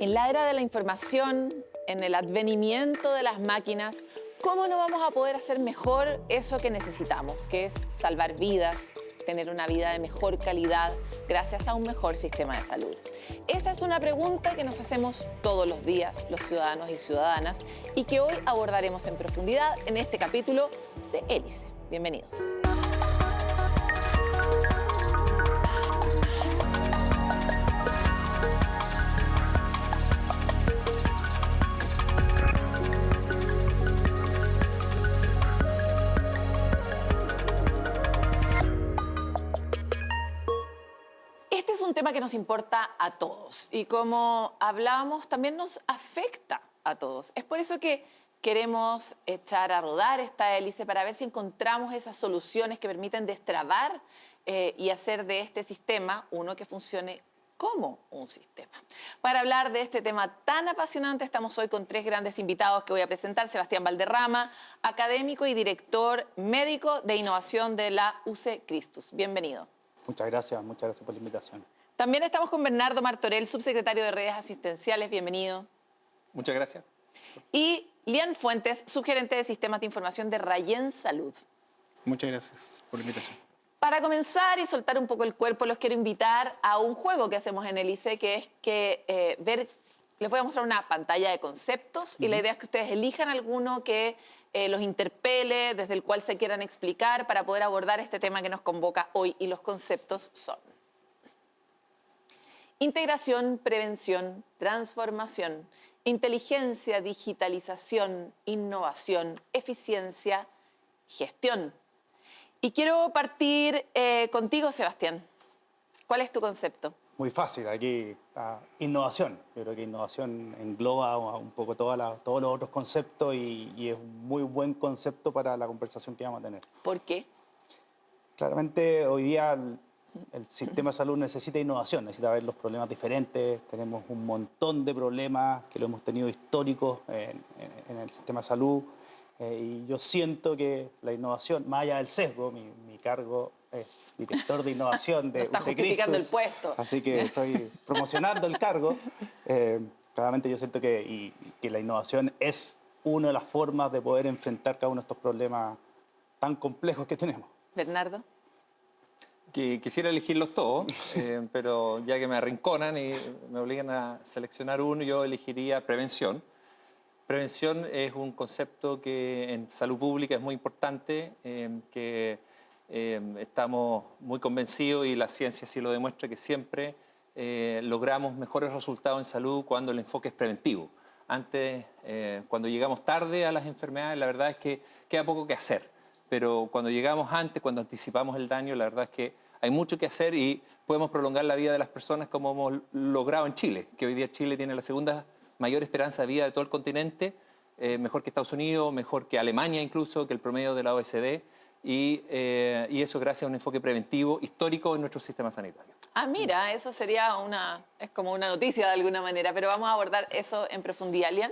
En la era de la información, en el advenimiento de las máquinas, ¿cómo no vamos a poder hacer mejor eso que necesitamos, que es salvar vidas, tener una vida de mejor calidad gracias a un mejor sistema de salud? Esa es una pregunta que nos hacemos todos los días los ciudadanos y ciudadanas y que hoy abordaremos en profundidad en este capítulo de Hélice. Bienvenidos. Este es un tema que nos importa a todos y como hablábamos también nos afecta a todos. Es por eso que queremos echar a rodar esta hélice para ver si encontramos esas soluciones que permiten destrabar y hacer de este sistema uno que funcione como un sistema. Para hablar de este tema tan apasionante estamos hoy con tres grandes invitados que voy a presentar. Sebastián Valderrama, académico y director médico de innovación de la UC Christus. Bienvenido. Muchas gracias por la invitación. También estamos con Bernardo Martorell, subsecretario de Redes Asistenciales. Bienvenido. Muchas gracias. Y Lian Fuentes, subgerente de Sistemas de Información de Rayen Salud. Muchas gracias por la invitación. Para comenzar y soltar un poco el cuerpo, los quiero invitar a un juego que hacemos en el ICE, que es que les voy a mostrar una pantalla de conceptos y la idea es que ustedes elijan alguno que los interpele, desde el cual se quieran explicar para poder abordar este tema que nos convoca hoy. Y los conceptos son integración, prevención, transformación, inteligencia, digitalización, innovación, eficiencia, gestión. Y quiero partir contigo, Sebastián. ¿Cuál es tu concepto? Muy fácil, aquí innovación. Yo creo que innovación engloba un poco todos los otros conceptos y es un muy buen concepto para la conversación que vamos a tener. ¿Por qué? Claramente hoy día el sistema de salud necesita innovación, necesita ver los problemas diferentes. Tenemos un montón de problemas que lo hemos tenido históricos en el sistema de salud. Y yo siento que la innovación, más allá del sesgo, mi cargo es director de innovación de UC Christus. Está justificando el puesto. Así que estoy promocionando el cargo. Claramente yo siento que la innovación es una de las formas de poder enfrentar cada uno de estos problemas tan complejos que tenemos. Bernardo. Quisiera elegirlos todos, pero ya que me arrinconan y me obligan a seleccionar uno, yo elegiría prevención. Prevención es un concepto que en salud pública es muy importante, que estamos muy convencidos y la ciencia sí lo demuestra que siempre logramos mejores resultados en salud cuando el enfoque es preventivo. Antes, cuando llegamos tarde a las enfermedades, la verdad es que queda poco que hacer. Pero cuando llegamos antes, cuando anticipamos el daño, la verdad es que hay mucho que hacer y podemos prolongar la vida de las personas como hemos logrado en Chile, que hoy día Chile tiene la segunda mayor esperanza de vida de todo el continente, mejor que Estados Unidos, mejor que Alemania incluso, que el promedio de la OECD, y eso gracias a un enfoque preventivo histórico en nuestro sistema sanitario. Ah, mira, eso sería es como una noticia de alguna manera, pero vamos a abordar eso en profundidad. Lian.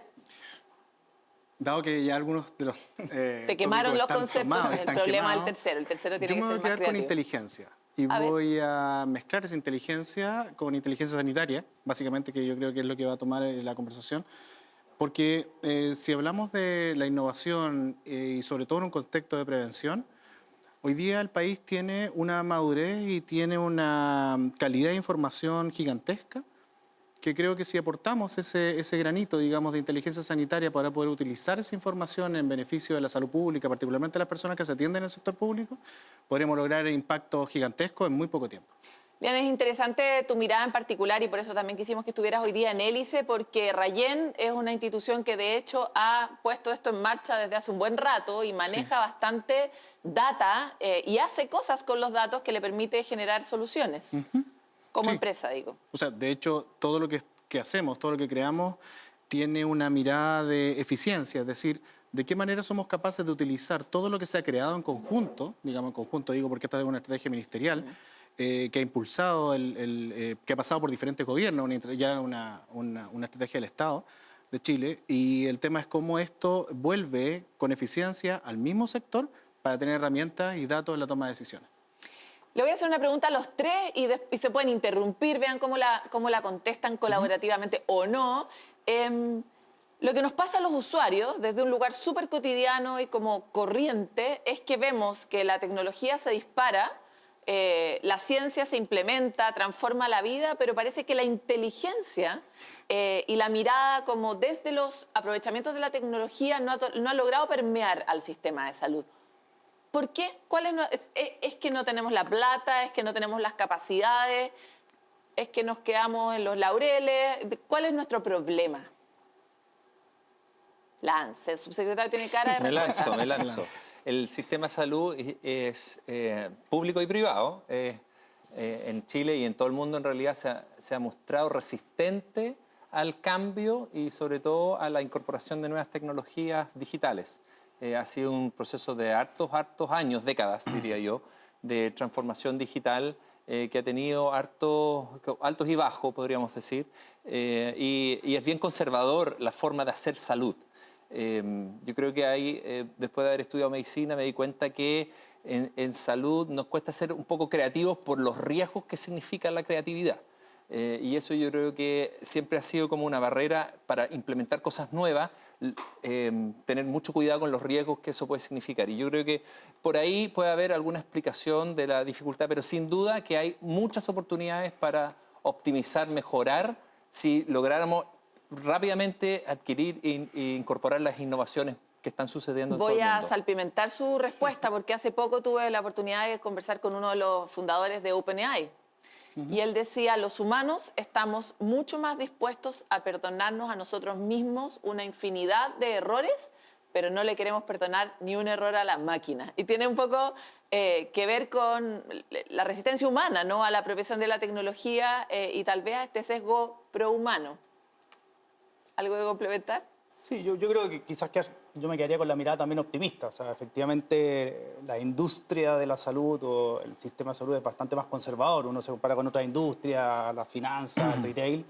Dado que ya algunos de los te quemaron los conceptos, el problema del tercero. El tercero tiene que ser más creativo. Yo me voy a quedar con inteligencia. Y voy a mezclar esa inteligencia con inteligencia sanitaria, básicamente, que yo creo que es lo que va a tomar la conversación. Porque si hablamos de la innovación y sobre todo en un contexto de prevención, hoy día el país tiene una madurez y tiene una calidad de información gigantesca, que creo que si aportamos ese granito, digamos, de inteligencia sanitaria para poder utilizar esa información en beneficio de la salud pública, particularmente de las personas que se atienden en el sector público, podremos lograr impactos gigantescos en muy poco tiempo. Lian, es interesante tu mirada en particular y por eso también quisimos que estuvieras hoy día en Hélice, porque Rayen es una institución que de hecho ha puesto esto en marcha desde hace un buen rato y maneja bastante data y hace cosas con los datos que le permite generar soluciones. Como empresa, digo. O sea, de hecho, todo lo que hacemos, todo lo que creamos, tiene una mirada de eficiencia, es decir, de qué manera somos capaces de utilizar todo lo que se ha creado en conjunto, digamos en conjunto, digo porque esta es una estrategia ministerial, que ha impulsado, que ha pasado por diferentes gobiernos, una estrategia del Estado de Chile, y el tema es cómo esto vuelve con eficiencia al mismo sector para tener herramientas y datos en la toma de decisiones. Le voy a hacer una pregunta a los tres y se pueden interrumpir, vean cómo la contestan colaborativamente o no. Lo que nos pasa a los usuarios, desde un lugar súper cotidiano y como corriente, es que vemos que la tecnología se dispara, la ciencia se implementa, transforma la vida, pero parece que la inteligencia y la mirada como desde los aprovechamientos de la tecnología no ha logrado permear al sistema de salud. ¿Por qué? ¿Es que no tenemos la plata? ¿Es que no tenemos las capacidades? ¿Es que nos quedamos en los laureles? ¿Cuál es nuestro problema? Lance, el subsecretario tiene cara de respuesta. Me lanzo. El sistema de salud es público y privado. En Chile y en todo el mundo en realidad se ha mostrado resistente al cambio y sobre todo a la incorporación de nuevas tecnologías digitales. Ha sido un proceso de hartos años, décadas, diría yo, de transformación digital que ha tenido altos y bajos, podríamos decir, y es bien conservador la forma de hacer salud. Yo creo que ahí, después de haber estudiado medicina, me di cuenta que en salud nos cuesta ser un poco creativos por los riesgos que significa la creatividad. Y eso yo creo que siempre ha sido como una barrera para implementar cosas nuevas, tener mucho cuidado con los riesgos que eso puede significar. Y yo creo que por ahí puede haber alguna explicación de la dificultad, pero sin duda que hay muchas oportunidades para optimizar, mejorar, si lográramos rápidamente adquirir e incorporar las innovaciones que están sucediendo en todo el mundo. Voy a salpimentar su respuesta porque hace poco tuve la oportunidad de conversar con uno de los fundadores de OpenAI. Y él decía, los humanos estamos mucho más dispuestos a perdonarnos a nosotros mismos una infinidad de errores, pero no le queremos perdonar ni un error a la máquina. Y tiene un poco que ver con la resistencia humana, ¿no?, a la apropiación de la tecnología y tal vez a este sesgo prohumano. ¿Algo que complementar? Sí, yo creo que quizás yo me quedaría con la mirada también optimista. O sea, efectivamente, la industria de la salud o el sistema de salud es bastante más conservador. Uno se compara con otras industrias, las finanzas, el retail,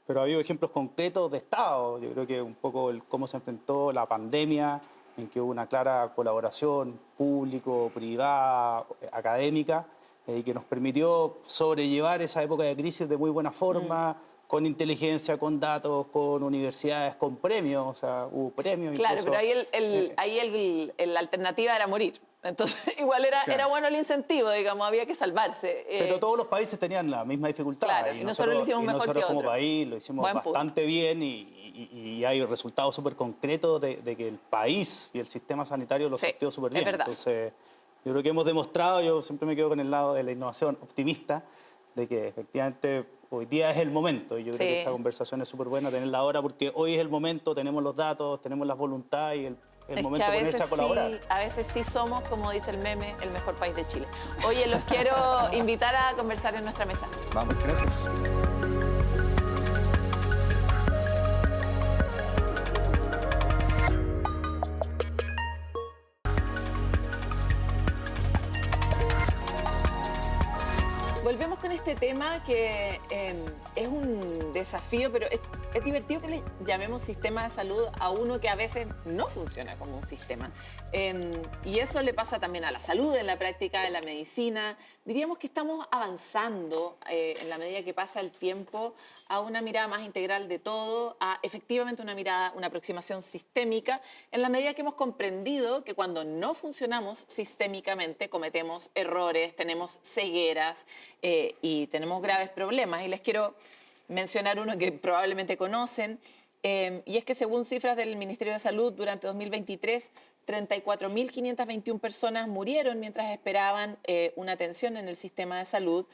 pero ha habido ejemplos concretos de Estado. Yo creo que un poco cómo se enfrentó la pandemia, en que hubo una clara colaboración público, privada, académica, y que nos permitió sobrellevar esa época de crisis de muy buena forma, con inteligencia, con datos, con universidades, con premios, o sea, hubo premios. Claro, incluso, pero ahí la alternativa era morir. Entonces, igual era bueno el incentivo, digamos, había que salvarse. Pero todos los países tenían la misma dificultad. Claro, y nosotros lo hicimos mejor que nosotros como otros. país lo hicimos Buen bastante bien y hay resultados súper concretos de que el país y el sistema sanitario lo sorteó súper bien. Es verdad. Entonces, yo creo que hemos demostrado, yo siempre me quedo con el lado de la innovación optimista, de que efectivamente hoy día es el momento. Y yo creo que esta conversación es súper buena tenerla ahora porque hoy es el momento, tenemos los datos, tenemos la voluntad y el momento de ponerse a colaborar. Sí, a veces sí somos, como dice el meme, el mejor país de Chile. Oye, los quiero invitar a conversar en nuestra mesa. Vamos, gracias. Volvemos con este tema que es un desafío, pero es divertido que le llamemos sistema de salud a uno que a veces no funciona como un sistema. Y eso le pasa también a la salud en la práctica de la medicina. Diríamos que estamos avanzando en la medida que pasa el tiempo a una mirada más integral de todo, a efectivamente una aproximación sistémica, en la medida que hemos comprendido que cuando no funcionamos sistémicamente cometemos errores, tenemos cegueras y tenemos graves problemas. Y les quiero mencionar uno que probablemente conocen, y es que según cifras del Ministerio de Salud, durante 2023, 34.521 personas murieron mientras esperaban una atención en el sistema de salud.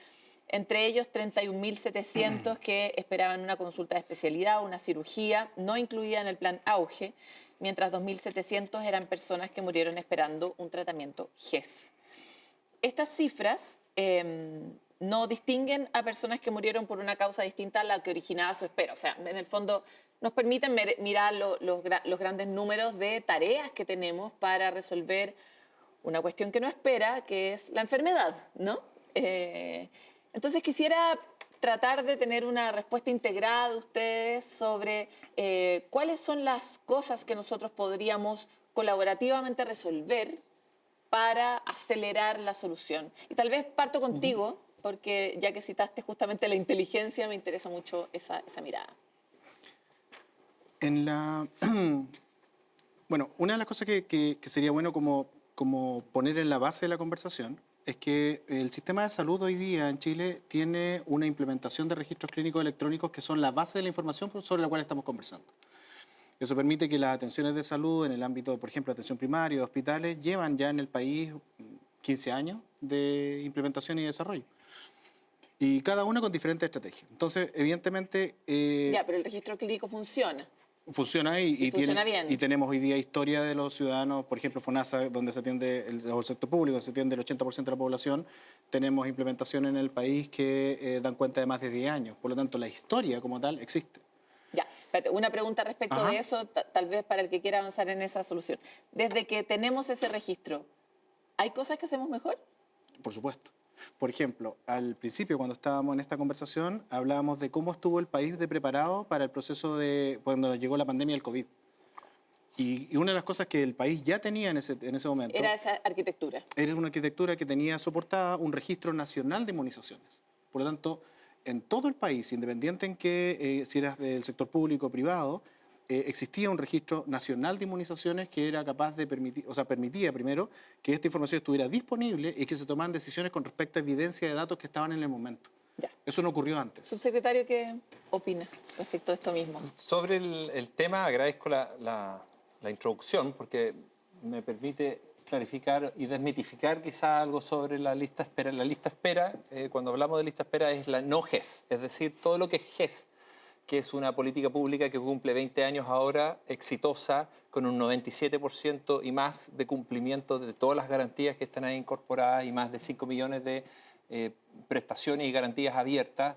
Entre ellos 31.700 que esperaban una consulta de especialidad o una cirugía no incluida en el plan Auge, mientras 2.700 eran personas que murieron esperando un tratamiento GES. Estas cifras no distinguen a personas que murieron por una causa distinta a la que originaba su espera. O sea, en el fondo nos permiten mirar los grandes números de tareas que tenemos para resolver una cuestión que no espera, que es la enfermedad, ¿no? Entonces quisiera tratar de tener una respuesta integrada de ustedes sobre cuáles son las cosas que nosotros podríamos colaborativamente resolver para acelerar la solución? Y tal vez parto contigo, porque ya que citaste justamente la inteligencia, me interesa mucho esa mirada. Bueno, una de las cosas que sería bueno como poner en la base de la conversación es que el sistema de salud hoy día en Chile tiene una implementación de registros clínicos electrónicos que son la base de la información sobre la cual estamos conversando. Eso permite que las atenciones de salud en el ámbito, por ejemplo, atención primaria, de hospitales, llevan ya en el país 15 años de implementación y desarrollo. Y cada una con diferentes estrategias. Entonces, evidentemente... Ya, pero el registro clínico funciona. Funciona Y funciona bien. Y tenemos hoy día historia de los ciudadanos, por ejemplo, FONASA, donde se atiende el sector público, donde se atiende el 80% de la población. Tenemos implementación en el país que dan cuenta de más de 10 años. Por lo tanto, la historia como tal existe. Ya, espérate, una pregunta respecto Ajá. de eso, tal vez para el que quiera avanzar en esa solución. Desde que tenemos ese registro, ¿hay cosas que hacemos mejor? Por supuesto. Por ejemplo, al principio, cuando estábamos en esta conversación, hablábamos de cómo estuvo el país de preparado para el proceso de cuando nos llegó la pandemia del COVID. Y una de las cosas que el país ya tenía en ese momento Era esa arquitectura. era una arquitectura que tenía soportada un registro nacional de inmunizaciones. Por lo tanto, en todo el país, independiente en que si eras del sector público o privado, existía un registro nacional de inmunizaciones que era capaz de permitir, o sea, permitía primero que esta información estuviera disponible y que se tomaran decisiones con respecto a evidencia de datos que estaban en el momento. Ya. Eso no ocurrió antes. Subsecretario, ¿qué opina respecto a esto mismo? Sobre el tema agradezco la introducción porque me permite clarificar y desmitificar quizá algo sobre la lista espera. La lista espera, cuando hablamos de lista espera, es la no GES, es decir, todo lo que es GES, que es una política pública que cumple 20 años ahora, exitosa, con un 97% y más de cumplimiento de todas las garantías que están ahí incorporadas y más de 5 millones de prestaciones y garantías abiertas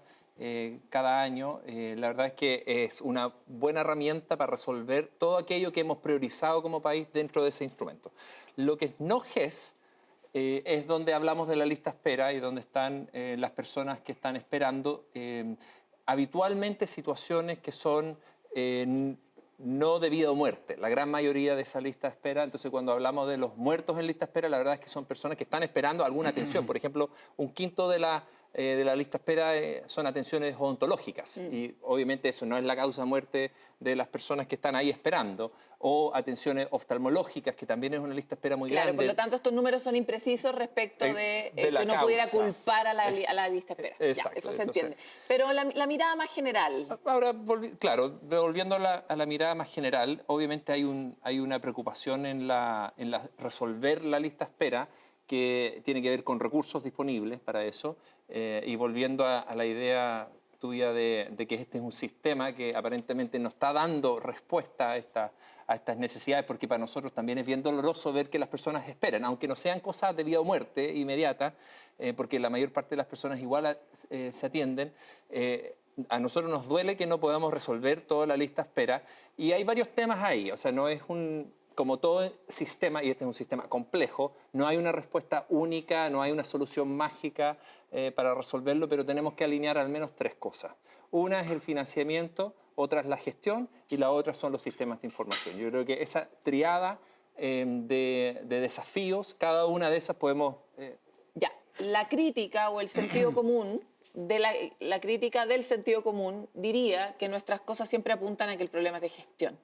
cada año. La verdad es que es una buena herramienta para resolver todo aquello que hemos priorizado como país dentro de ese instrumento. Lo que es no GES es donde hablamos de la lista espera y donde están las personas que están esperando habitualmente situaciones que son no de vida o muerte. La gran mayoría de esa lista de espera, entonces cuando hablamos de los muertos en lista de espera, la verdad es que son personas que están esperando alguna atención. Por ejemplo, un quinto de la lista de espera son atenciones odontológicas y obviamente eso no es la causa de muerte de las personas que están ahí esperando, o atenciones oftalmológicas, que también es una lista de espera muy Claro, grande. por lo tanto, estos números son imprecisos respecto de la que uno pudiera causa. culpar a la lista de espera. Exacto, Ya, eso se entonces- entiende. Pero la mirada más general, Ahora, claro, volviendo a la mirada más general, obviamente hay una preocupación en resolver la lista de espera que tiene que ver con recursos disponibles para eso. Y volviendo a la idea tuya de que este es un sistema que aparentemente no está dando respuesta a estas necesidades, porque para nosotros también es bien doloroso ver que las personas esperan, aunque no sean cosas de vida o muerte inmediata, porque la mayor parte de las personas igual se atienden. A nosotros nos duele que no podamos resolver toda la lista de espera y hay varios temas ahí, o sea, no es como todo sistema, y este es un sistema complejo, no hay una respuesta única, no hay una solución mágica para resolverlo, pero tenemos que alinear al menos tres cosas. Una es el financiamiento, otra es la gestión y la otra son los sistemas de información. Yo creo que esa triada de desafíos, cada una de esas podemos... ya, la crítica o el sentido común, la crítica del sentido común diría que nuestras cosas siempre apuntan a que el problema es de gestión.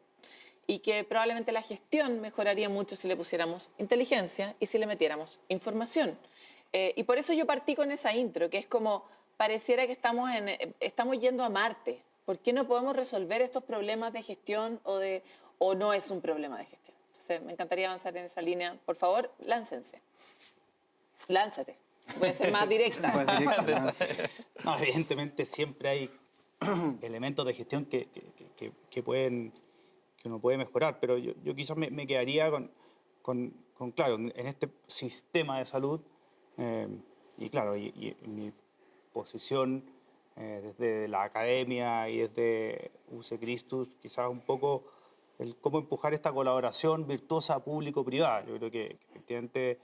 Y que probablemente la gestión mejoraría mucho si le pusiéramos inteligencia y si le metiéramos información. Y por eso yo partí con esa intro, que es como, pareciera que estamos yendo a Marte. ¿Por qué no podemos resolver estos problemas de gestión o no es un problema de gestión? Entonces, me encantaría avanzar en esa línea. Por favor, láncense. Lánzate. Voy a ser más directa. Más directa, más- No, evidentemente siempre hay elementos de gestión que uno puede mejorar, pero yo quizás me quedaría claro, en este sistema de salud, y claro, y mi posición desde la academia y desde UC Christus, quizás un poco el cómo empujar esta colaboración virtuosa público-privada. Yo creo que efectivamente,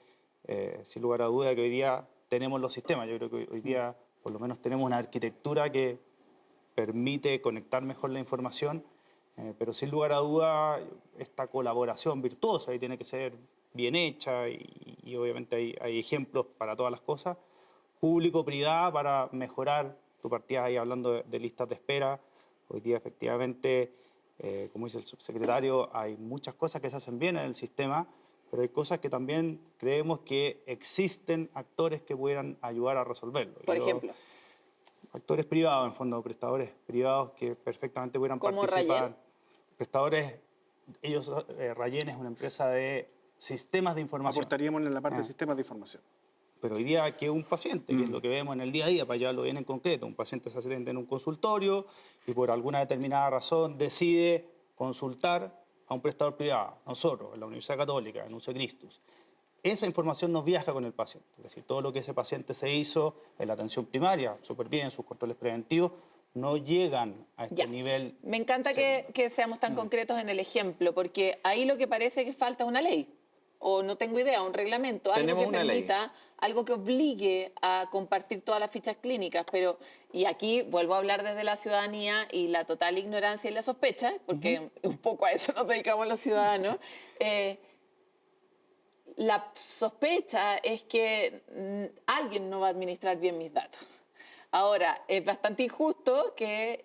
sin lugar a duda, que hoy día tenemos los sistemas. Yo creo que hoy día por lo menos tenemos una arquitectura que permite conectar mejor la información, pero sin lugar a duda esta colaboración virtuosa ahí tiene que ser bien hecha y obviamente hay ejemplos para todas las cosas. Público-privada para mejorar. Tú partías ahí hablando de listas de espera. Hoy día efectivamente, como dice el subsecretario, hay muchas cosas que se hacen bien en el sistema, pero hay cosas que también creemos que existen actores que pudieran ayudar a resolverlo. Por ejemplo. Actores privados, en fondo, prestadores privados que perfectamente pudieran ¿Como participar. Rayen? Prestadores, ellos, Rayen es una empresa de sistemas de información. Aportaríamos en la parte de sistemas de información. Pero hoy día que un paciente, que es lo que vemos en el día a día, para llevarlo bien en concreto, un paciente se atiende en un consultorio y por alguna determinada razón decide consultar a un prestador privado, nosotros, en la Universidad Católica, en UC Christus. Esa información nos viaja con el paciente, es decir, todo lo que ese paciente se hizo en la atención primaria, súper bien, sus controles preventivos, no llegan a este nivel. Me encanta que seamos tan concretos en el ejemplo, porque ahí lo que parece que falta es una ley, o no tengo idea, un reglamento, algo Tenemos que una ley. permita, algo que obligue a compartir todas las fichas clínicas, pero, y aquí vuelvo a hablar desde la ciudadanía y la total ignorancia y la sospecha, porque un poco a eso nos dedicamos los ciudadanos, la sospecha es que alguien no va a administrar bien mis datos. Ahora, es bastante injusto que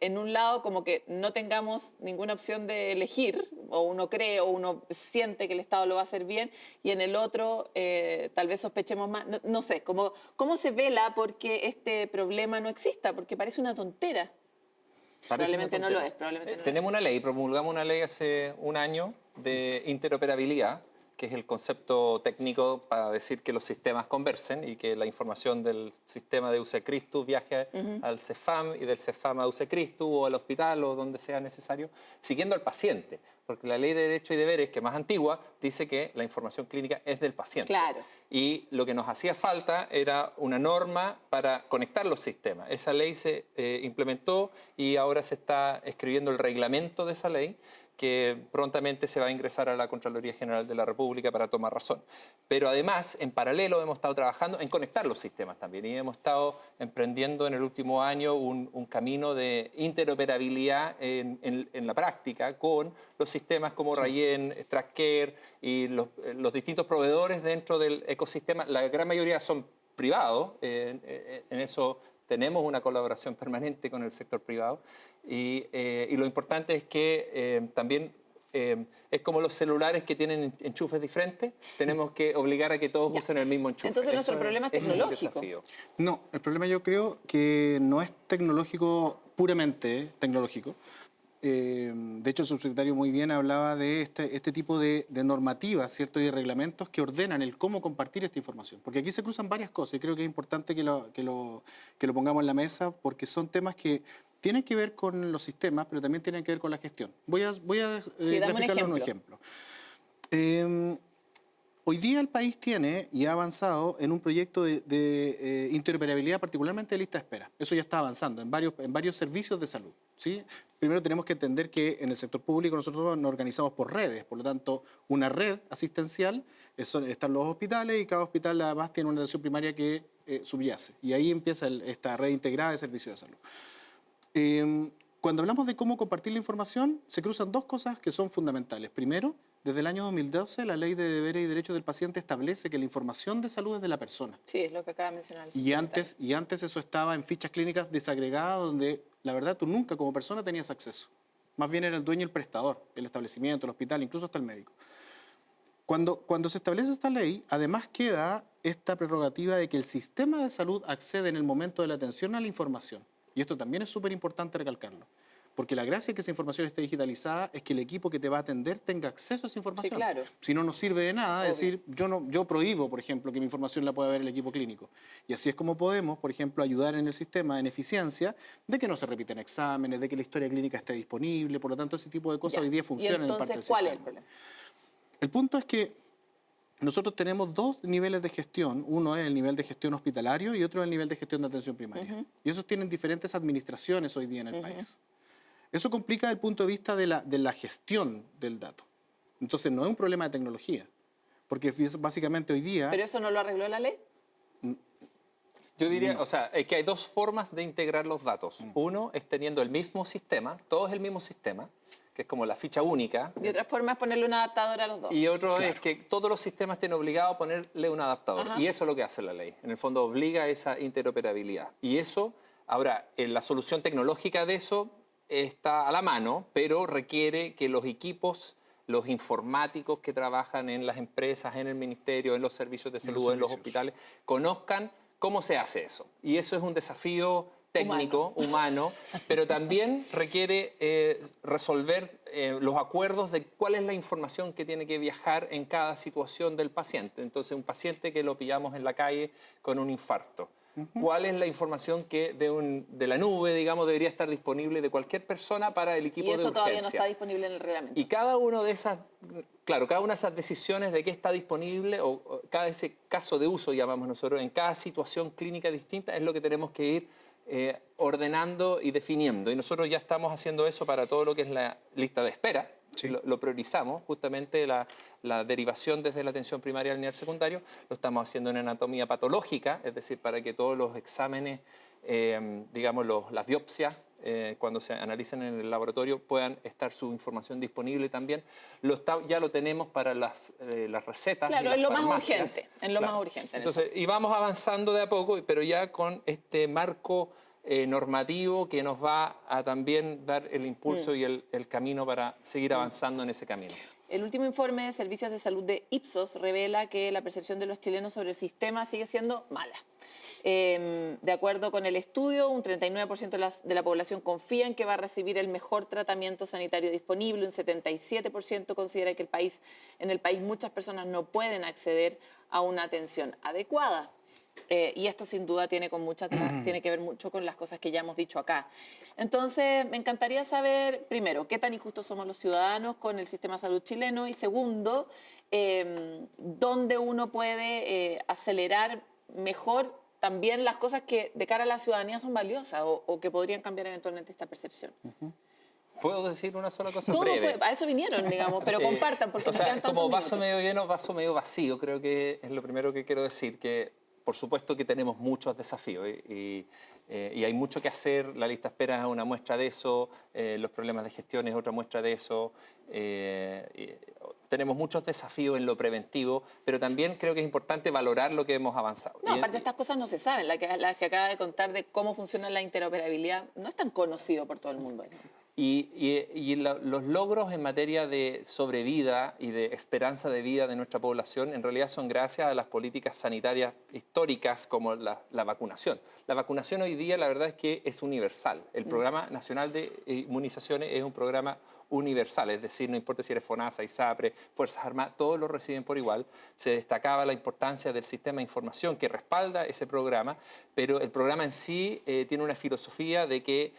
en un lado como que no tengamos ninguna opción de elegir, o uno cree o uno siente que el Estado lo va a hacer bien, y en el otro tal vez sospechemos más. No sé, ¿cómo se vela porque este problema no exista? Porque parece una tontera. Probablemente no lo es. Tenemos una ley, promulgamos una ley hace un año de interoperabilidad, que es el concepto técnico para decir que los sistemas conversen y que la información del sistema de UC Christus viaje al CEFAM y del CEFAM a UC Christus o al hospital o donde sea necesario, siguiendo al paciente. Porque la ley de derechos y deberes, que es más antigua, dice que la información clínica es del paciente. Claro. Y lo que nos hacía falta era una norma para conectar los sistemas. Esa ley se implementó y ahora se está escribiendo el reglamento de esa ley, que prontamente se va a ingresar a la Contraloría General de la República para tomar razón. Pero además, en paralelo, hemos estado trabajando en conectar los sistemas también y hemos estado emprendiendo en el último año un camino de interoperabilidad en la práctica con los sistemas como Rayen, TrackCare y los distintos proveedores dentro del ecosistema. La gran mayoría son privados, en eso tenemos una colaboración permanente con el sector privado y lo importante es que también es como los celulares que tienen enchufes diferentes, tenemos que obligar a que todos usen el mismo enchufe. Entonces nuestro problema es tecnológico. No, el problema yo creo que no es tecnológico, puramente tecnológico. De hecho, el subsecretario muy bien hablaba de este tipo de normativas, ¿cierto? Y de reglamentos que ordenan el cómo compartir esta información. Porque aquí se cruzan varias cosas y creo que es importante que lo pongamos en la mesa porque son temas que tienen que ver con los sistemas, pero también tienen que ver con la gestión. Voy a graficarlo en un ejemplo. Hoy día el país tiene y ha avanzado en un proyecto de interoperabilidad, particularmente de lista de espera. Eso ya está avanzando en varios servicios de salud, ¿sí? Primero tenemos que entender que en el sector público nosotros nos organizamos por redes, por lo tanto, una red asistencial, están los hospitales y cada hospital además tiene una atención primaria que subyace. Y ahí empieza esta red integrada de servicios de salud. Cuando hablamos de cómo compartir la información, se cruzan dos cosas que son fundamentales. Primero, desde el año 2012, la Ley de Deberes y Derechos del Paciente establece que la información de salud es de la persona. Sí, es lo que acaba de mencionar. Y antes eso estaba en fichas clínicas desagregadas donde, la verdad, tú nunca como persona tenías acceso. Más bien era el dueño el prestador, el establecimiento, el hospital, incluso hasta el médico. Cuando se establece esta ley, además queda esta prerrogativa de que el sistema de salud accede en el momento de la atención a la información. Y esto también es súper importante recalcarlo. Porque la gracia de que esa información esté digitalizada es que el equipo que te va a atender tenga acceso a esa información. Sí, claro. Si no, no sirve de nada. Es decir, yo prohíbo, por ejemplo, que mi información la pueda ver el equipo clínico. Y así es como podemos, por ejemplo, ayudar en el sistema en eficiencia de que no se repiten exámenes, de que la historia clínica esté disponible. Por lo tanto, ese tipo de cosas hoy día funcionan en parte del sistema. ¿Cuál es el problema? El punto es que nosotros tenemos dos niveles de gestión. Uno es el nivel de gestión hospitalario y otro es el nivel de gestión de atención primaria. Y esos tienen diferentes administraciones hoy día en el país. Eso complica desde el punto de vista de la gestión del dato. Entonces, no es un problema de tecnología, porque básicamente hoy día... ¿Pero eso no lo arregló la ley? Yo diría, es que hay dos formas de integrar los datos. Uno es teniendo el mismo sistema, todo es el mismo sistema, que es como la ficha única. Y otra forma es ponerle un adaptador a los dos. Y otro es que todos los sistemas estén obligados a ponerle un adaptador. Ajá. Y eso es lo que hace la ley. En el fondo obliga a esa interoperabilidad. Y eso, ahora, la solución tecnológica de eso está a la mano, pero requiere que los equipos, los informáticos que trabajan en las empresas, en el ministerio, en los servicios de salud, en los hospitales, conozcan cómo se hace eso. Y eso es un desafío técnico, humano, pero también requiere resolver los acuerdos de cuál es la información que tiene que viajar en cada situación del paciente. Entonces, un paciente que lo pillamos en la calle con un infarto. ¿Cuál es la información que de la nube, digamos, debería estar disponible de cualquier persona para el equipo de urgencia? Y eso todavía no está disponible en el reglamento. Y cada una de esas, claro, cada una de esas decisiones de qué está disponible o cada ese caso de uso, llamamos nosotros, en cada situación clínica distinta es lo que tenemos que ir ordenando y definiendo. Y nosotros ya estamos haciendo eso para todo lo que es la lista de espera. Sí. Lo priorizamos, justamente la derivación desde la atención primaria al nivel secundario, lo estamos haciendo en anatomía patológica, es decir, para que todos los exámenes, digamos, las biopsias, cuando se analicen en el laboratorio, puedan estar su información disponible también. Ya lo tenemos para las recetas. Claro, en lo las más farmacias. urgente, en lo más urgente. Entonces, y vamos avanzando de a poco, pero ya con este marco normativo que nos va a también dar el impulso y el camino para seguir avanzando en ese camino. El último informe de Servicios de Salud de Ipsos revela que la percepción de los chilenos sobre el sistema sigue siendo mala. De acuerdo con el estudio, un 39% de la población confía en que va a recibir el mejor tratamiento sanitario disponible, un 77% considera que en el país muchas personas no pueden acceder a una atención adecuada. Y esto sin duda tiene que ver mucho con las cosas que ya hemos dicho acá. Entonces, me encantaría saber, primero, qué tan injustos somos los ciudadanos con el sistema de salud chileno y segundo, dónde uno puede acelerar mejor también las cosas que de cara a la ciudadanía son valiosas o que podrían cambiar eventualmente esta percepción. ¿Puedo decir una sola cosa Todo breve? a eso vinieron, digamos, pero compartan porque o sea, nos quedan tantos como vaso minutos. medio lleno, vaso medio vacío, creo que es lo primero que quiero decir, que por supuesto que tenemos muchos desafíos y hay mucho que hacer. La lista de espera es una muestra de eso, los problemas de gestión es otra muestra de eso. Tenemos muchos desafíos en lo preventivo, pero también creo que es importante valorar lo que hemos avanzado. No, aparte estas cosas no se saben. Las que acaba de contar de cómo funciona la interoperabilidad no es tan conocido por todo el mundo. Los logros en materia de sobrevida y de esperanza de vida de nuestra población en realidad son gracias a las políticas sanitarias históricas como la vacunación. La vacunación hoy día la verdad es que es universal. El Programa Nacional de Inmunizaciones es un programa universal, es decir, no importa si eres FONASA, ISAPRE, Fuerzas Armadas, todos lo reciben por igual. Se destacaba la importancia del sistema de información que respalda ese programa, pero el programa en sí tiene una filosofía de que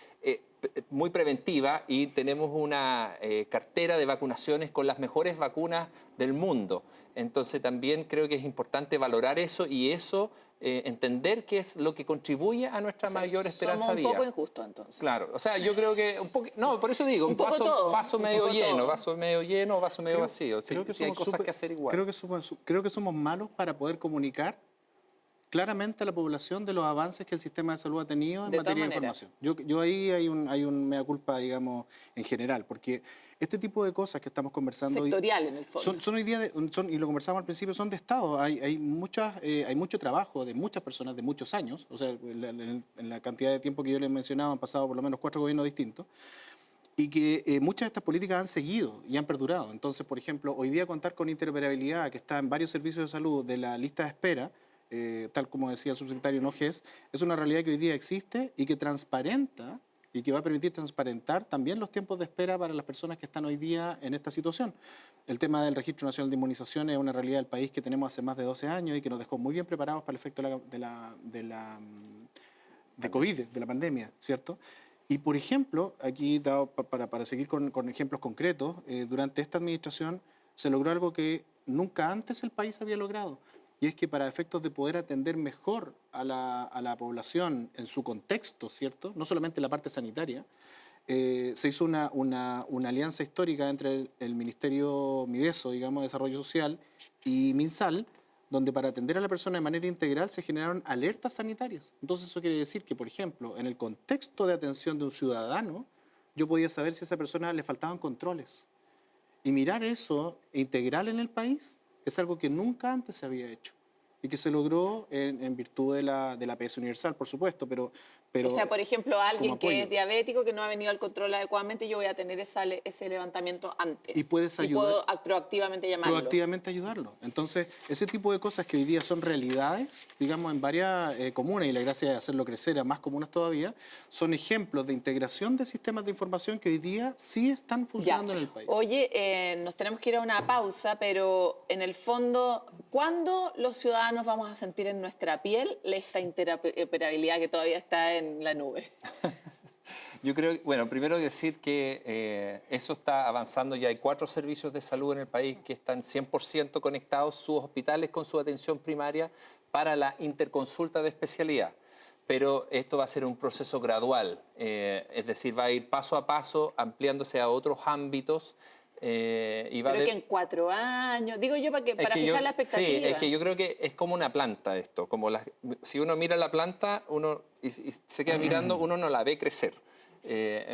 muy preventiva y tenemos una cartera de vacunaciones con las mejores vacunas del mundo. Entonces también creo que es importante valorar eso y eso entender qué es lo que contribuye a nuestra mayor esperanza de vida. Somos un poco injustos entonces. Claro, o sea, yo creo que un poco, no, por eso digo, un vaso medio lleno, vaso medio lleno, vaso medio vacío. Creo que sí hay cosas que hacer igual. Creo que somos malos para poder comunicar claramente a la población de los avances que el sistema de salud ha tenido en materia de información. Yo ahí hay un mea culpa, digamos, en general, porque este tipo de cosas que estamos conversando sectorial en el fondo. Son hoy día, y lo conversamos al principio, son de Estado. Hay mucho trabajo de muchas personas de muchos años, o sea, en la cantidad de tiempo que yo les he mencionado han pasado por lo menos 4 gobiernos distintos, y que muchas de estas políticas han seguido y han perdurado. Entonces, por ejemplo, hoy día contar con interoperabilidad, que está en varios servicios de salud de la lista de espera, tal como decía el subsecretario Nojes, es una realidad que hoy día existe y que transparenta y que va a permitir transparentar también los tiempos de espera para las personas que están hoy día en esta situación. El tema del Registro Nacional de Inmunización es una realidad del país que tenemos hace más de 12 años y que nos dejó muy bien preparados para el efecto de COVID, de la pandemia, ¿cierto? Y, por ejemplo, aquí, para seguir con ejemplos concretos, durante esta administración se logró algo que nunca antes el país había logrado. Y es que para efectos de poder atender mejor a la población en su contexto, ¿cierto? No solamente la parte sanitaria, se hizo una alianza histórica entre el Ministerio Mideso, digamos, de Desarrollo Social, y MinSal, donde para atender a la persona de manera integral se generaron alertas sanitarias. Entonces eso quiere decir que, por ejemplo, en el contexto de atención de un ciudadano, yo podía saber si a esa persona le faltaban controles. Y mirar eso integral en el país es algo que nunca antes se había hecho y que se logró en virtud de la APS universal, por supuesto, pero O sea, por ejemplo, alguien como que apoyo. es diabético, que no ha venido al control adecuadamente, yo voy a tener ese levantamiento antes. Y puedes ayudar- puedo proactivamente llamarlo. proactivamente ayudarlo. Entonces, ese tipo de cosas que hoy día son realidades, digamos, en varias comunas, y la gracia de hacerlo crecer a más comunas todavía, son ejemplos de integración de sistemas de información que hoy día sí están funcionando en el país. Oye, nos tenemos que ir a una pausa, pero en el fondo, ¿cuándo los ciudadanos vamos a sentir en nuestra piel esta interoperabilidad que todavía está en la nube? Yo creo, bueno, primero decir que eso está avanzando. Ya hay 4 servicios de salud en el país que están 100% conectados, sus hospitales con su atención primaria para la interconsulta de especialidad. Pero esto va a ser un proceso gradual, es decir, va a ir paso a paso, ampliándose a otros ámbitos. Y va Pero que en 4 años, digo yo, para fijar la expectativa. Sí, es que yo creo que es como una planta esto. Si uno mira la planta y se queda mirando, uno no la ve crecer.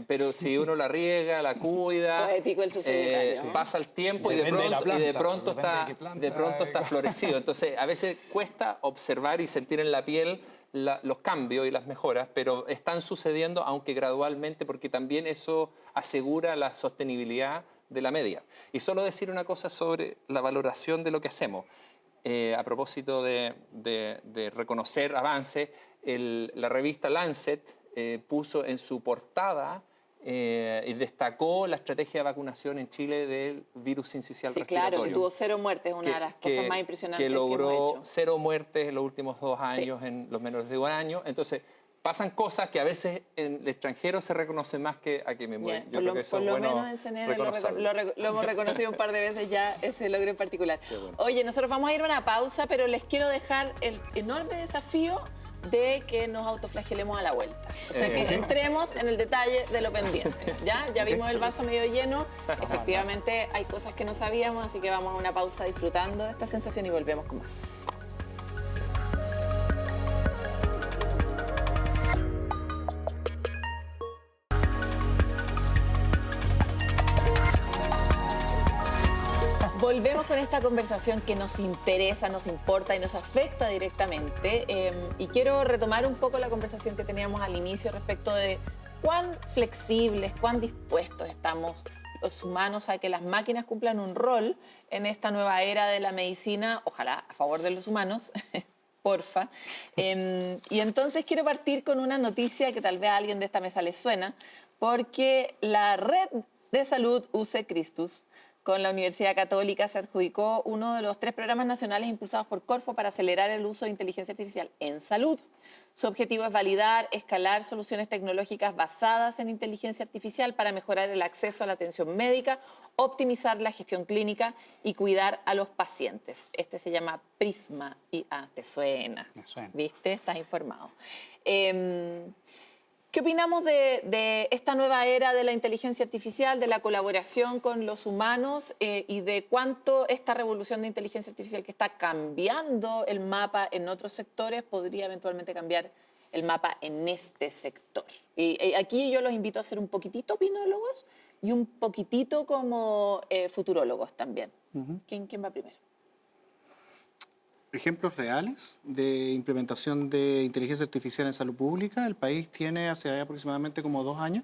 Pero si uno la riega, la cuida, Poético el subsecretario, ¿no? pasa el tiempo y Depende de la planta, de pronto depende de qué planta. está florecido. Entonces, a veces cuesta observar y sentir en la piel los cambios y las mejoras, pero están sucediendo, aunque gradualmente, porque también eso asegura la sostenibilidad de la media. Y solo decir una cosa sobre la valoración de lo que hacemos. A propósito de reconocer avances, la revista Lancet puso en su portada y destacó la estrategia de vacunación en Chile del virus sincicial Sí, respiratorio. claro, que tuvo 0 muertes, una de las cosas más impresionantes que que hemos logró hecho. 0 muertes en los últimos 2 años en los menores de 1 año. Entonces, pasan cosas que a veces en el extranjero se reconocen más que aquí mismo. Ya, Yo creo que eso por es lo bueno menos en CNN reconocerlo. lo hemos reconocido un par de veces ya, ese logro en particular. bueno. Oye, nosotros vamos a ir a una pausa, pero les quiero dejar el enorme desafío de que nos autoflagelemos a la vuelta. O sea, que entremos en el detalle de lo pendiente. Ya vimos el vaso medio lleno. Efectivamente, hay cosas que no sabíamos, así que vamos a una pausa disfrutando de esta sensación y volvemos con más. Volvemos con esta conversación que nos interesa, nos importa y nos afecta directamente. Y quiero retomar un poco la conversación que teníamos al inicio respecto de cuán flexibles, cuán dispuestos estamos los humanos a que las máquinas cumplan un rol en esta nueva era de la medicina, ojalá a favor de los humanos, porfa. Y entonces quiero partir con una noticia que tal vez a alguien de esta mesa le suena, porque la red de salud UC Christus con la Universidad Católica se adjudicó uno de los 3 programas nacionales impulsados por Corfo para acelerar el uso de inteligencia artificial en salud. Su objetivo es validar, escalar soluciones tecnológicas basadas en inteligencia artificial para mejorar el acceso a la atención médica, optimizar la gestión clínica y cuidar a los pacientes. Este se llama Prisma IA. ¿Te suena? Me suena. ¿Viste? Estás informado. ¿Qué opinamos de esta nueva era de la inteligencia artificial, de la colaboración con los humanos y de cuánto esta revolución de inteligencia artificial que está cambiando el mapa en otros sectores podría eventualmente cambiar el mapa en este sector? Y aquí yo los invito a ser un poquitito opinólogos y un poquitito como futurólogos también. ¿Quién va primero? Ejemplos reales de implementación de inteligencia artificial en salud pública. El país tiene hace aproximadamente como 2 años.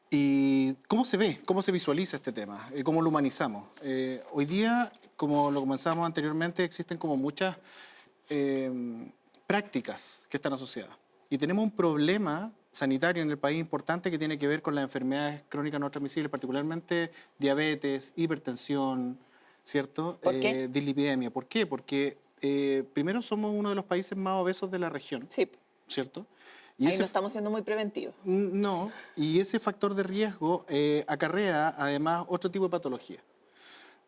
¿Y cómo se ve? ¿Cómo se visualiza este tema? ¿Cómo lo humanizamos? Hoy día, como lo comenzamos anteriormente, existen como muchas prácticas que están asociadas. Y tenemos un problema sanitario en el país importante que tiene que ver con las enfermedades crónicas no transmisibles, particularmente diabetes, hipertensión, ¿cierto? ¿Por qué? Dislipidemia. ¿Por qué? Porque primero somos uno de los países más obesos de la región, Sí, ¿cierto? ahí no estamos siendo muy preventivos. No, y ese factor de riesgo acarrea además otro tipo de patología.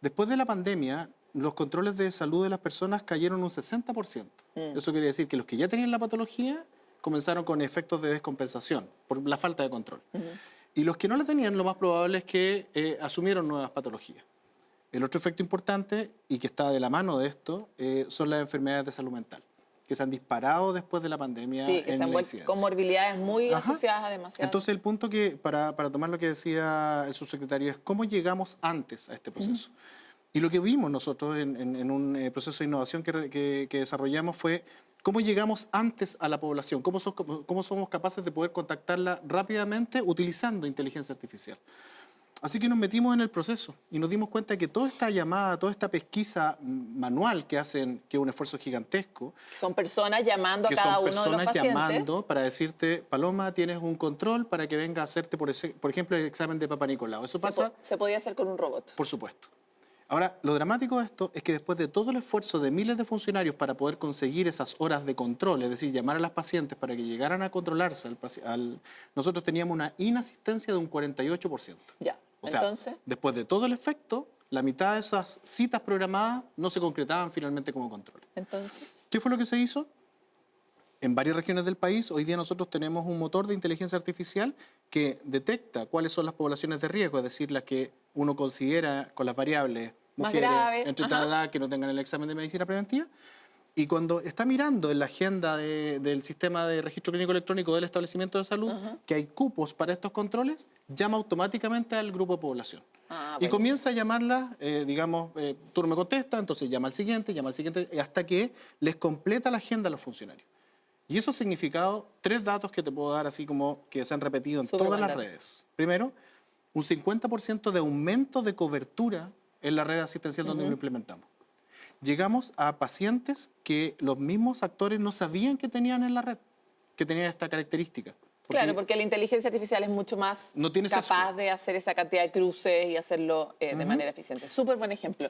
Después de la pandemia, los controles de salud de las personas cayeron un 60%. Eso quiere decir que los que ya tenían la patología comenzaron con efectos de descompensación por la falta de control. Y los que no la tenían, lo más probable es que asumieron nuevas patologías. El otro efecto importante, y que está de la mano de esto, son las enfermedades de salud mental. que se han disparado después de la pandemia Sí, que en se han la vuelto incidencia. comorbilidades muy Ajá. asociadas a demasiado. Entonces, el punto que, para tomar lo que decía el subsecretario, es cómo llegamos antes a este proceso. Y lo que vimos nosotros en un proceso de innovación que desarrollamos fue cómo llegamos antes a la población, cómo somos capaces de poder contactarla rápidamente utilizando inteligencia artificial. Así que nos metimos en el proceso y nos dimos cuenta que toda esta llamada, toda esta pesquisa manual que hacen, que es un esfuerzo gigantesco, Son personas llamando a que cada son uno de los personas pacientes. llamando para decirte, Paloma, tienes un control para que venga a hacerte, por ejemplo, el examen de Papa Nicolau. Eso pasa, Se podía hacer con un robot. por supuesto. Ahora, lo dramático de esto es que después de todo el esfuerzo de miles de funcionarios para poder conseguir esas horas de control, es decir, llamar a las pacientes para que llegaran a controlarse, nosotros teníamos una inasistencia de un 48%. Ya, O sea, entonces, después de todo el efecto, la mitad de esas citas programadas no se concretaban finalmente como control. entonces, ¿Qué fue lo que se hizo? En varias regiones del país, hoy día nosotros tenemos un motor de inteligencia artificial que detecta cuáles son las poblaciones de riesgo, es decir, las que uno considera con las variables Más mujeres grave, entre ajá. tal edad que no tengan el examen de medicina preventiva. Y cuando está mirando en la agenda del sistema de registro clínico electrónico del establecimiento de salud que hay cupos para estos controles, llama automáticamente al grupo de población. Ah, Y buenísimo. comienza a llamarlas, tú no me contestas, entonces llama al siguiente, hasta que les completa la agenda a los funcionarios. Y eso ha significado 3 datos que te puedo dar, así como que se han repetido en Súper todas buen las dato. redes. Primero, un 50% de aumento de cobertura en la red asistencial donde lo implementamos. Llegamos a pacientes que los mismos actores no sabían que tenían en la red, que tenían esta característica. Claro, porque la inteligencia artificial es mucho más No tiene capaz sesgo. de hacer esa cantidad de cruces y hacerlo de manera eficiente. Súper buen ejemplo.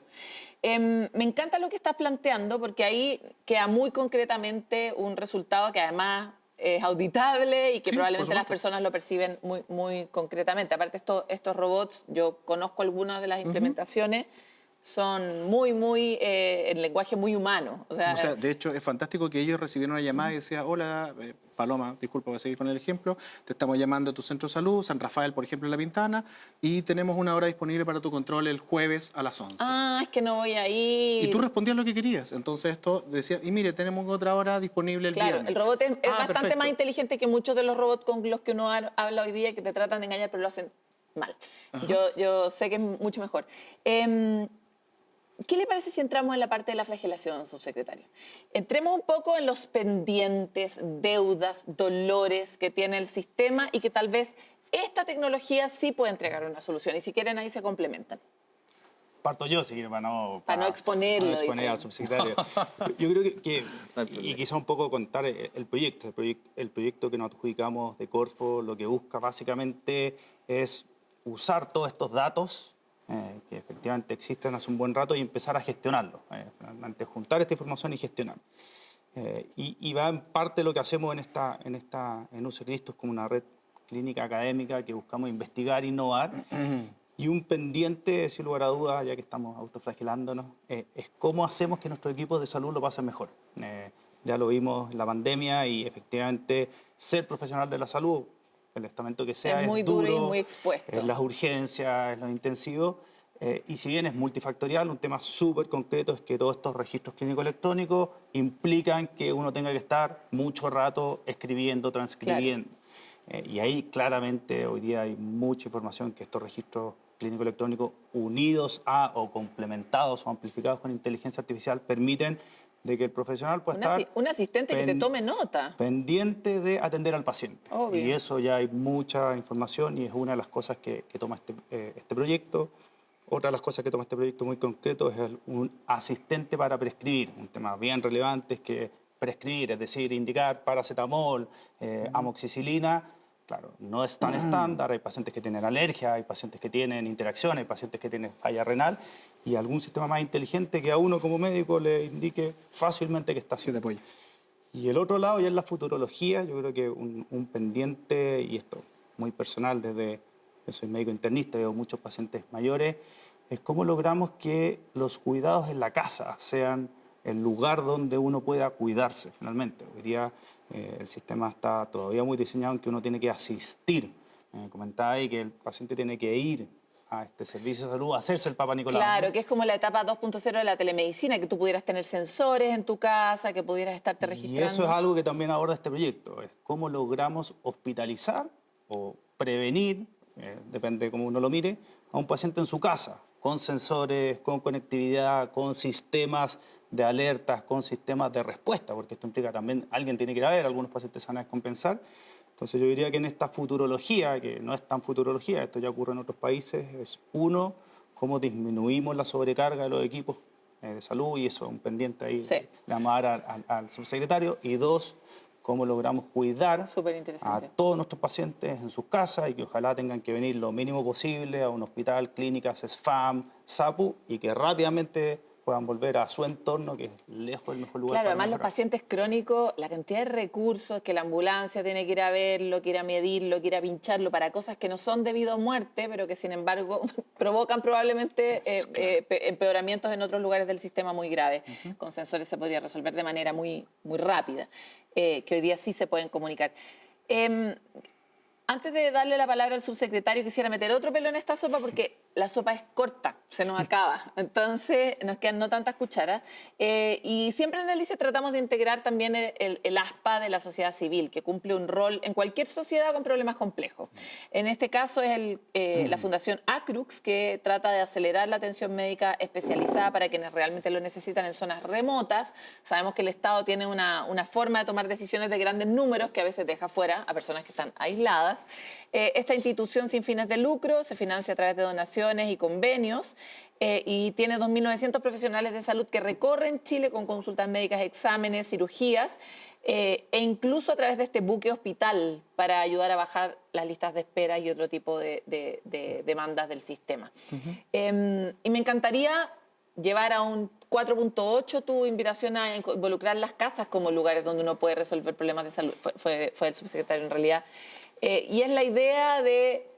Me encanta lo que estás planteando porque ahí queda muy concretamente un resultado que además es auditable y que Sí, probablemente por las supuesto. personas lo perciben muy, muy concretamente. Aparte, estos robots, yo conozco algunas de las implementaciones, son muy, en lenguaje muy humano. O sea, de hecho, es fantástico que ellos recibieron una llamada y decía, hola, Paloma, disculpa, voy a seguir con el ejemplo, te estamos llamando a tu centro de salud, San Rafael, por ejemplo, en La Pintana, y tenemos una hora disponible para tu control el jueves a las 11. ah, es que no voy a ir. Y tú respondías lo que querías. Entonces esto decía, y mire, tenemos otra hora disponible el Claro, viernes. el robot es bastante perfecto. más inteligente que muchos de los robots con los que uno habla hoy día, que te tratan de engañar, pero lo hacen mal. Yo sé que es mucho mejor. ¿Qué le parece si entramos en la parte de la flagelación, subsecretario? Entremos un poco en los pendientes, deudas, dolores que tiene el sistema y que tal vez esta tecnología sí puede entregar una solución. Y si quieren, ahí se complementan. Parto yo, si quiere, para no exponerlo, para no exponer dice. al subsecretario. Yo creo y quizá un poco contar el proyecto que nos adjudicamos de Corfo, lo que busca básicamente es usar todos estos datos que efectivamente existen hace un buen rato y empezar a gestionarlos, finalmente juntar esta información y gestionar. Y va en parte lo que hacemos en UC Cristo, es como una red clínica académica que buscamos investigar, innovar. Y un pendiente, sin lugar a dudas, ya que estamos autoflagelándonos, es cómo hacemos que nuestros equipos de salud lo pasen mejor. Ya lo vimos en la pandemia y efectivamente ser profesional de la salud, el estamento que sea, Es muy duro y muy expuesto. Es las urgencias, es lo intensivo. Y si bien es multifactorial, un tema súper concreto es que todos estos registros clínicos electrónicos implican que uno tenga que estar mucho rato escribiendo, transcribiendo. Y ahí claramente hoy día hay mucha información que estos registros clínicos electrónicos unidos a o complementados o amplificados con inteligencia artificial permiten de que el profesional pueda estar Un asistente que te tome nota. pendiente de atender al paciente. Obvio. Y eso ya hay mucha información y es una de las cosas que toma este proyecto. Otra de las cosas que toma este proyecto muy concreto es un asistente para prescribir. Un tema bien relevante es que prescribir, es decir, indicar paracetamol, amoxicilina. Claro, no es tan estándar, hay pacientes que tienen alergia, hay pacientes que tienen interacción, hay pacientes que tienen falla renal y algún sistema más inteligente que a uno como médico le indique fácilmente que está haciendo apoyo. Y el otro lado ya es la futurología, yo creo que un pendiente, y esto muy personal, yo soy médico internista, veo muchos pacientes mayores, es cómo logramos que los cuidados en la casa sean el lugar donde uno pueda cuidarse finalmente. Hoy día el sistema está todavía muy diseñado en que uno tiene que asistir. Comentaba ahí que el paciente tiene que ir a este servicio de salud a hacerse el Papa Nicolau. Claro, ¿no? que es como la etapa 2.0 de la telemedicina, que tú pudieras tener sensores en tu casa, que pudieras estarte Y registrando. eso es algo que también aborda este proyecto, es cómo logramos hospitalizar o prevenir, depende de cómo uno lo mire, a un paciente en su casa, con sensores, con conectividad, con sistemas de alertas, con sistemas de respuesta, porque esto implica también, alguien tiene que ir a ver, algunos pacientes se van a descompensar. Entonces yo diría que en esta futurología, que no es tan futurología, esto ya ocurre en otros países, es uno, cómo disminuimos la sobrecarga de los equipos de salud, y eso es un pendiente ahí, Sí. le vamos a dar al subsecretario, y dos, cómo logramos cuidar Súper a interesante. todos nuestros pacientes en sus casas y que ojalá tengan que venir lo mínimo posible a un hospital, clínicas, SFAM, SAPU, y que rápidamente puedan volver a su entorno, que es lejos del mejor lugar Claro, para además los mejorarse. pacientes crónicos, la cantidad de recursos que la ambulancia tiene que ir a verlo, que ir a medirlo, que ir a pincharlo para cosas que no son debido a muerte, pero que sin embargo provocan probablemente empeoramientos en otros lugares del sistema muy graves. Con sensores se podría resolver de manera muy, muy rápida, que hoy día sí se pueden comunicar. Antes de darle la palabra al subsecretario, quisiera meter otro pelo en esta sopa porque la sopa es corta, se nos acaba. Entonces, nos quedan no tantas cucharas. Y siempre en Delicia tratamos de integrar también el aspa de la sociedad civil, que cumple un rol en cualquier sociedad con problemas complejos. En este caso es la Fundación Acrux, que trata de acelerar la atención médica especializada para quienes realmente lo necesitan en zonas remotas. Sabemos que el Estado tiene una forma de tomar decisiones de grandes números que a veces deja fuera a personas que están aisladas. Esta institución sin fines de lucro se financia a través de donaciones y convenios y tiene 2.900 profesionales de salud que recorren Chile con consultas médicas, exámenes, cirugías e incluso a través de este buque hospital para ayudar a bajar las listas de espera y otro tipo de demandas del sistema. Y me encantaría llevar a un 4.8 tu invitación a involucrar las casas como lugares donde uno puede resolver problemas de salud. Fue el subsecretario en realidad. Y es la idea de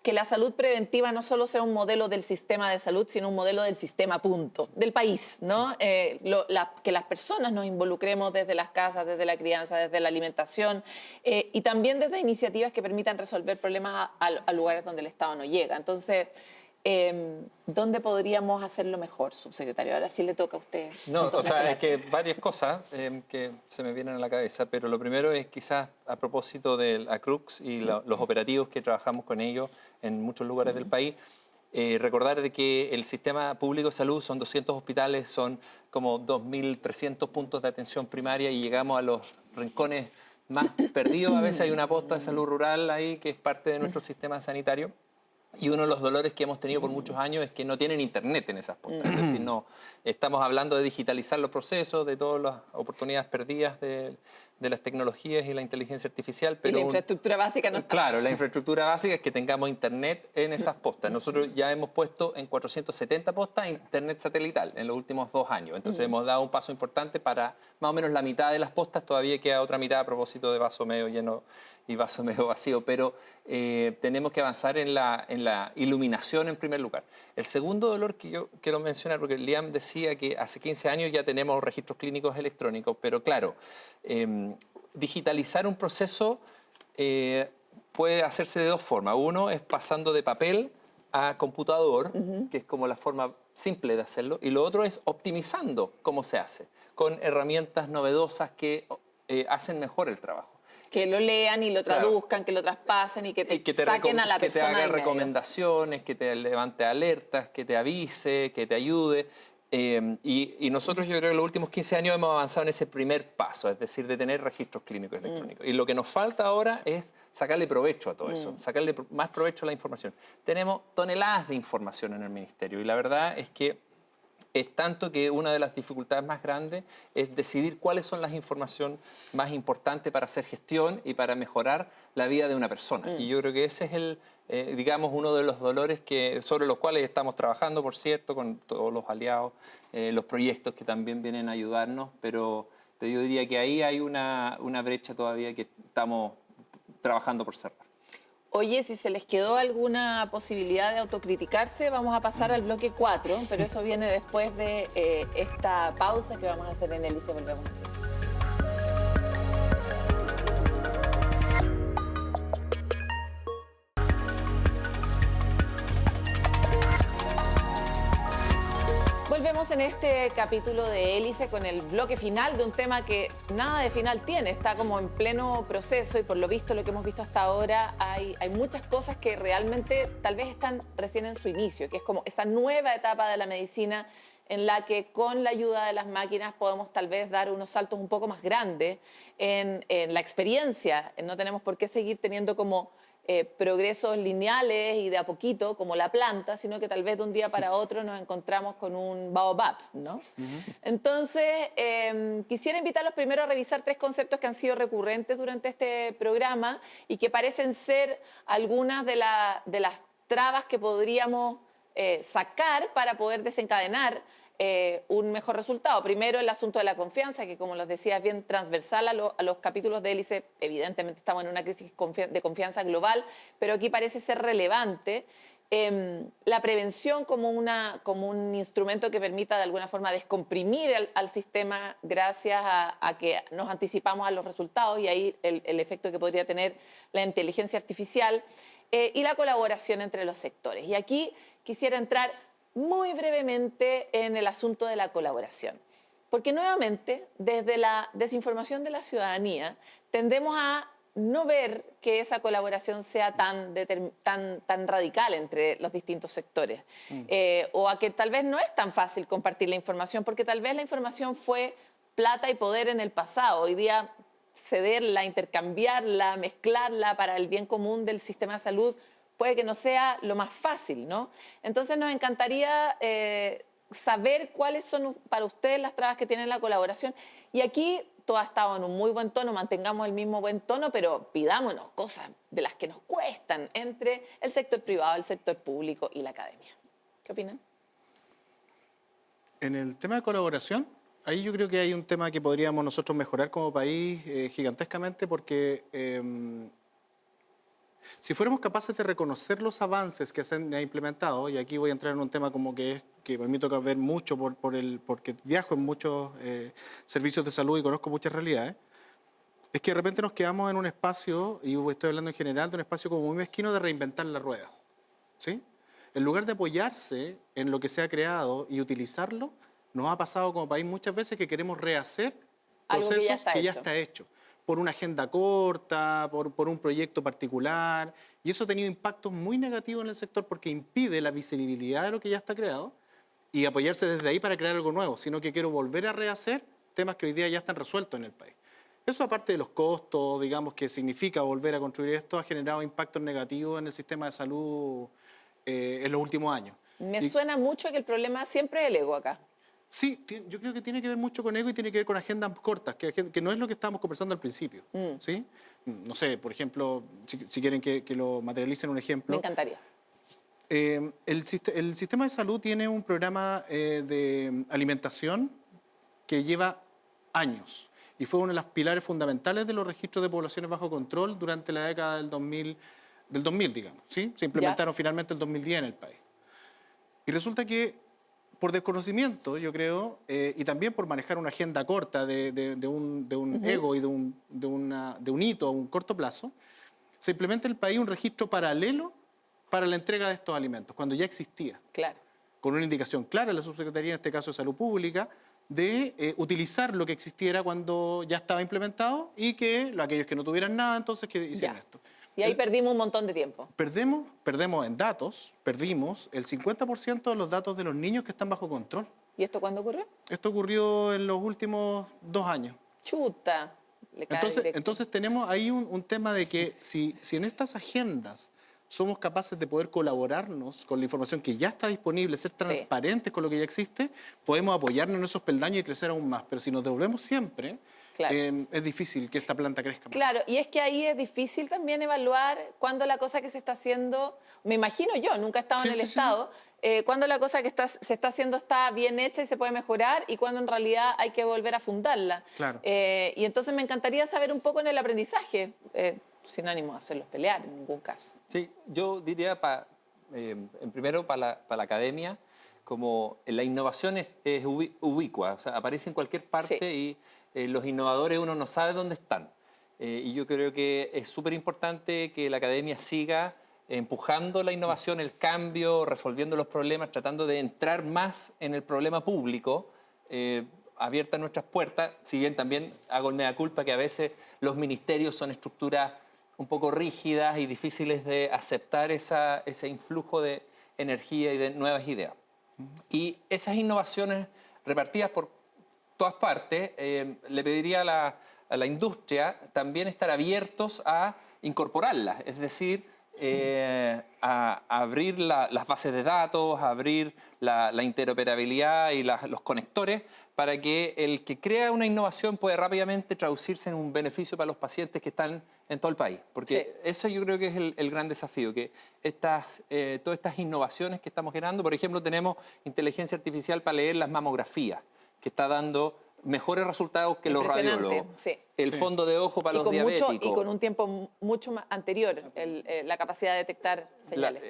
que la salud preventiva no solo sea un modelo del sistema de salud, sino un modelo del sistema, punto, del país, ¿no? Que las personas nos involucremos desde las casas, desde la crianza, desde la alimentación y también desde iniciativas que permitan resolver problemas a lugares donde el Estado no llega. Entonces, ¿dónde podríamos hacerlo mejor, subsecretario? Ahora sí le toca a usted. No, le toca o sea, la es que clase. varias cosas que se me vienen a la cabeza, pero lo primero es quizás a propósito del ACRUX y los operativos que trabajamos con ellos en muchos lugares del país, recordar de que el sistema público de salud son 200 hospitales, son como 2.300 puntos de atención primaria y llegamos a los rincones más perdidos. A veces hay una posta de salud rural ahí que es parte de nuestro sistema sanitario. Y uno de los dolores que hemos tenido por muchos años es que no tienen internet en esas postas. Es decir, no, estamos hablando de digitalizar los procesos, de todas las oportunidades perdidas de las tecnologías y la inteligencia artificial. Pero Y la infraestructura básica no está. Claro, la infraestructura básica es que tengamos internet en esas postas. Nosotros ya hemos puesto en 470 postas internet satelital en los últimos 2 años. Entonces hemos dado un paso importante para más o menos la mitad de las postas. Todavía queda otra mitad a propósito de vaso medio lleno y vaso medio vacío. Pero tenemos que avanzar en la iluminación en primer lugar. El segundo dolor que yo quiero mencionar, porque Liam decía que hace 15 años ya tenemos registros clínicos electrónicos, pero claro, digitalizar un proceso puede hacerse de 2 formas. Uno es pasando de papel a computador, que es como la forma simple de hacerlo, y lo otro es optimizando cómo se hace, con herramientas novedosas que hacen mejor el trabajo. Que lo lean y lo traduzcan, que lo traspasen y que te saquen a la persona que te haga del medio. recomendaciones, que te levante alertas, que te avise, que te ayude. Y nosotros yo creo que en los últimos 15 años hemos avanzado en ese primer paso, es decir, de tener registros clínicos electrónicos. Y lo que nos falta ahora es sacarle provecho a todo eso, sacarle más provecho a la información. Tenemos toneladas de información en el ministerio y la verdad es que es tanto que una de las dificultades más grandes es decidir cuáles son las informaciones más importantes para hacer gestión y para mejorar la vida de una persona. Y yo creo que ese es digamos, uno de los dolores sobre los cuales estamos trabajando, por cierto, con todos los aliados, los proyectos que también vienen a ayudarnos, pero yo diría que ahí hay una brecha todavía que estamos trabajando por cerrar. Oye, si se les quedó alguna posibilidad de autocriticarse, vamos a pasar al bloque 4, pero eso viene después de esta pausa que vamos a hacer en Delicia. Volvemos a hacer. Continuamos en este capítulo de Hélice con el bloque final de un tema que nada de final tiene, está como en pleno proceso y por lo visto, lo que hemos visto hasta ahora, hay muchas cosas que realmente tal vez están recién en su inicio, que es como esa nueva etapa de la medicina en la que con la ayuda de las máquinas podemos tal vez dar unos saltos un poco más grandes en la experiencia. No tenemos por qué seguir teniendo como progresos lineales y de a poquito, como la planta, sino que tal vez de un día para otro nos encontramos con un baobab, ¿no? Entonces, quisiera invitarlos primero a revisar 3 conceptos que han sido recurrentes durante este programa y que parecen ser algunas de las trabas que podríamos sacar para poder desencadenar un mejor resultado. Primero, el asunto de la confianza, que como les decía es bien transversal a los capítulos de Hélice. Evidentemente estamos en una crisis de confianza global, pero aquí parece ser relevante la prevención como un instrumento que permita de alguna forma descomprimir al sistema gracias a que nos anticipamos a los resultados y ahí el efecto que podría tener la inteligencia artificial y la colaboración entre los sectores. Y aquí quisiera entrar muy brevemente en el asunto de la colaboración, porque nuevamente desde la desinformación de la ciudadanía tendemos a no ver que esa colaboración sea tan radical entre los distintos sectores o a que tal vez no es tan fácil compartir la información porque tal vez la información fue plata y poder en el pasado. Hoy día cederla, intercambiarla, mezclarla para el bien común del sistema de salud puede que no sea lo más fácil, ¿no? Entonces nos encantaría saber cuáles son para ustedes las trabas que tiene la colaboración. Y aquí todo ha estado en un muy buen tono, mantengamos el mismo buen tono, pero pidámonos cosas de las que nos cuestan entre el sector privado, el sector público y la academia. ¿Qué opinan? En el tema de colaboración, ahí yo creo que hay un tema que podríamos nosotros mejorar como país gigantescamente porque si fuéramos capaces de reconocer los avances que se han implementado, y aquí voy a entrar en un tema como que a mí me toca ver mucho porque viajo en muchos servicios de salud y conozco muchas realidades, es que de repente nos quedamos en un espacio, y estoy hablando en general, de un espacio como muy mezquino de reinventar la rueda, ¿sí? En lugar de apoyarse en lo que se ha creado y utilizarlo, nos ha pasado como país muchas veces que queremos rehacer procesos que ya está hecho. Por una agenda corta, por un proyecto particular, y eso ha tenido impactos muy negativos en el sector porque impide la visibilidad de lo que ya está creado y apoyarse desde ahí para crear algo nuevo, sino que quiero volver a rehacer temas que hoy día ya están resueltos en el país. Eso, aparte de los costos, digamos, que significa volver a construir esto, ha generado impactos negativos en el sistema de salud en los últimos años. Me suena mucho que el problema siempre es el ego acá. Sí, yo creo que tiene que ver mucho con ego y tiene que ver con agendas cortas, que no es lo que estábamos conversando al principio. ¿Sí? No sé, por ejemplo, si quieren que lo materialicen un ejemplo. Me encantaría. El sistema de salud tiene un programa de alimentación que lleva años y fue uno de los pilares fundamentales de los registros de poblaciones bajo control durante la década del 2000, digamos. ¿Sí? Se implementaron finalmente en el 2010 en el país. Y resulta que por desconocimiento, yo creo, y también por manejar una agenda corta de un ego y de un hito a un corto plazo, se implementa en el país un registro paralelo para la entrega de estos alimentos, cuando ya existía. Claro. Con una indicación clara de la Subsecretaría, en este caso de Salud Pública, de utilizar lo que existiera cuando ya estaba implementado y que aquellos que no tuvieran nada, entonces que hicieran esto. Y ahí perdimos un montón de tiempo. Perdemos en datos, perdimos el 50% de los datos de los niños que están bajo control. ¿Y esto cuándo ocurrió? Esto ocurrió en los últimos 2 años. Chuta. Entonces tenemos ahí un tema de que si en estas agendas somos capaces de poder colaborarnos con la información que ya está disponible, ser transparentes con lo que ya existe, podemos apoyarnos en esos peldaños y crecer aún más. Pero si nos devolvemos siempre, es difícil que esta planta crezca más. Claro, y es que ahí es difícil también evaluar cuándo la cosa que se está haciendo, me imagino yo, nunca he estado en el Estado, cuándo la cosa que se está haciendo está bien hecha y se puede mejorar y cuándo en realidad hay que volver a fundarla. Claro. Y entonces me encantaría saber un poco en el aprendizaje, sin ánimo de hacerlos pelear en ningún caso. Sí, yo diría, en primero para la academia, como la innovación es ubicua, o sea, aparece en cualquier parte y los innovadores uno no sabe dónde están. Y yo creo que es súper importante que la academia siga empujando la innovación, el cambio, resolviendo los problemas, tratando de entrar más en el problema público, abiertas nuestras puertas, si bien también hago el mea culpa que a veces los ministerios son estructuras un poco rígidas y difíciles de aceptar ese influjo de energía y de nuevas ideas. Y esas innovaciones repartidas por todas partes, le pediría a la industria también estar abiertos a incorporarlas, es decir, a abrir las bases de datos, a abrir la interoperabilidad y los conectores para que el que crea una innovación pueda rápidamente traducirse en un beneficio para los pacientes que están en todo el país. Porque eso yo creo que es el gran desafío, que todas estas innovaciones que estamos generando, por ejemplo, tenemos inteligencia artificial para leer las mamografías, que está dando mejores resultados que los radiólogos. Sí. El fondo de ojo para los diabéticos. Y con un tiempo mucho más anterior, la capacidad de detectar señales.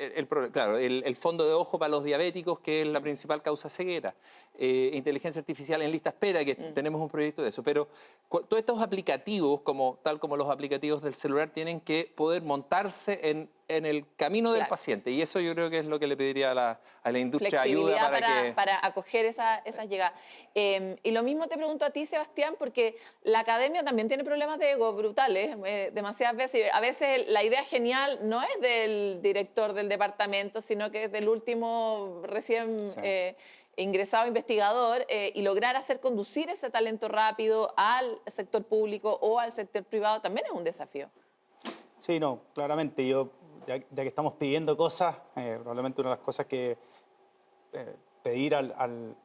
Claro, el fondo de ojo para los diabéticos, que es la principal causa de ceguera. Inteligencia artificial en lista espera, que tenemos un proyecto de eso. Pero todos estos aplicativos, tal como los aplicativos del celular, tienen que poder montarse en el camino del paciente. Y eso yo creo que es lo que le pediría a la industria ayuda para acoger esas llegadas. Y lo mismo te pregunto a ti, Sebastián, porque la academia también tiene problemas de ego brutales, demasiadas veces. A veces la idea genial no es del director del departamento, sino que es del último recién ingresado investigador, y lograr hacer conducir ese talento rápido al sector público o al sector privado también es un desafío. Sí, no, claramente. Ya que estamos pidiendo cosas, probablemente una de las cosas que pedir al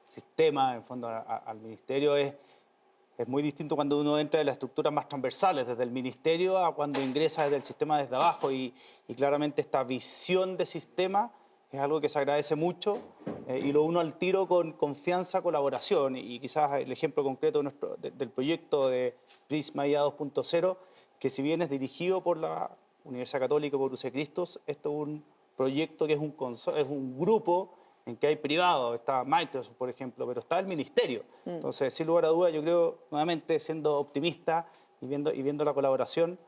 sistema, en fondo al ministerio, es muy distinto cuando uno entra en las estructuras más transversales, desde el ministerio a cuando ingresa desde el sistema desde abajo. Y claramente esta visión de sistema es algo que se agradece mucho y lo uno al tiro con confianza, colaboración. Y quizás el ejemplo concreto del proyecto de Prisma IA 2.0, que si bien es dirigido por la Universidad Católica, por UC Cristos, esto es un proyecto que es un grupo en que hay privados, está Microsoft, por ejemplo, pero está el ministerio. Entonces, sin lugar a dudas, yo creo, nuevamente, siendo optimista y viendo la colaboración,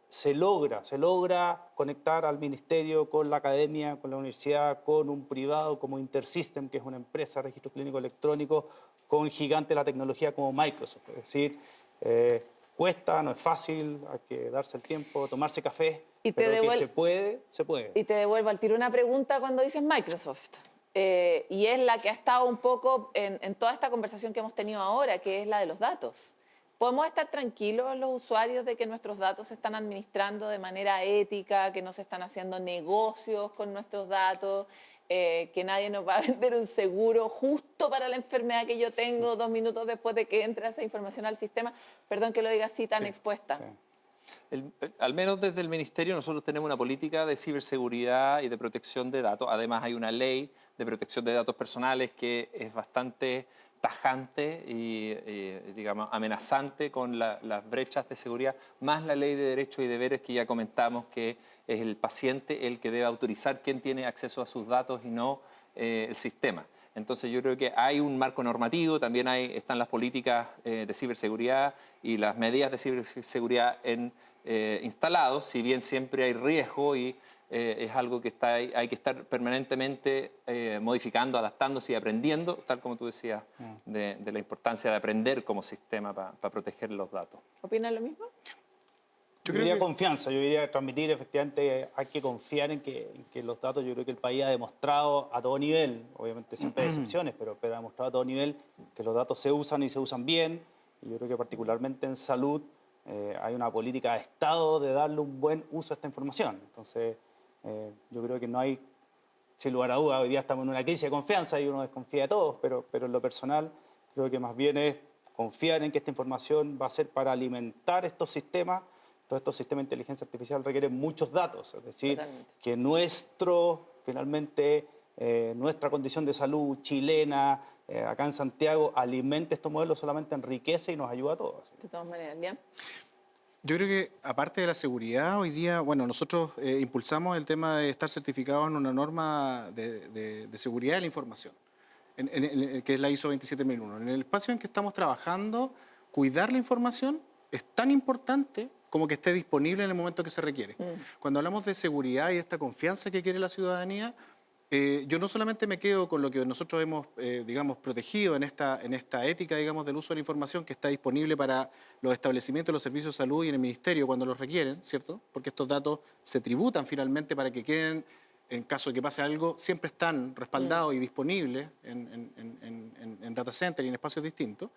se logra conectar al ministerio con la academia, con la universidad, con un privado como Intersystem, que es una empresa de registro clínico electrónico, con gigante de la tecnología como Microsoft. Es decir, cuesta, no es fácil, hay que darse el tiempo, tomarse café, pero que se puede. Y te devuelvo al tiro una pregunta cuando dices Microsoft. Y es la que ha estado un poco en toda esta conversación que hemos tenido ahora, que es la de los datos. ¿Podemos estar tranquilos los usuarios de que nuestros datos se están administrando de manera ética, que no se están haciendo negocios con nuestros datos, que nadie nos va a vender un seguro justo para la enfermedad que yo tengo 2 minutos después de que entre esa información al sistema? Perdón que lo diga así tan expuesta. Sí. Al menos desde el Ministerio nosotros tenemos una política de ciberseguridad y de protección de datos. Además hay una ley de protección de datos personales que es bastante tajante y digamos, amenazante con las brechas de seguridad, más la ley de derechos y deberes que ya comentamos, que es el paciente el que debe autorizar quién tiene acceso a sus datos y no el sistema. Entonces yo creo que hay un marco normativo, también están las políticas de ciberseguridad y las medidas de ciberseguridad instalados, si bien siempre hay riesgo y es algo que hay que estar permanentemente modificando, adaptándose y aprendiendo, tal como tú decías, de la importancia de aprender como sistema para proteger los datos. ¿Opinas lo mismo? Yo diría confianza, yo diría transmitir, efectivamente, hay que confiar en que los datos, yo creo que el país ha demostrado a todo nivel, obviamente siempre hay excepciones, pero ha demostrado a todo nivel que los datos se usan y se usan bien, y yo creo que particularmente en salud hay una política de Estado de darle un buen uso a esta información. Entonces, yo creo que no hay, sin lugar a dudas, hoy día estamos en una crisis de confianza y uno desconfía de todos, pero en lo personal creo que más bien es confiar en que esta información va a ser para alimentar estos sistemas. Todos estos sistemas de inteligencia artificial requieren muchos datos, es decir, que finalmente, nuestra condición de salud chilena, acá en Santiago, alimente estos modelos, solamente enriquece y nos ayuda a todos. De todas maneras, Liam. Yo creo que, aparte de la seguridad, hoy día, bueno, nosotros impulsamos el tema de estar certificados en una norma de seguridad de la información, que es la ISO 27001. En el espacio en que estamos trabajando, cuidar la información es tan importante como que esté disponible en el momento que se requiere. Cuando hablamos de seguridad y de esta confianza que quiere la ciudadanía, yo no solamente me quedo con lo que nosotros hemos, digamos, protegido en esta ética, digamos, del uso de la información que está disponible para los establecimientos, los servicios de salud y en el ministerio cuando los requieren, ¿cierto? Porque estos datos se tributan finalmente para que queden, en caso de que pase algo, siempre están respaldados y disponibles en data center y en espacios distintos.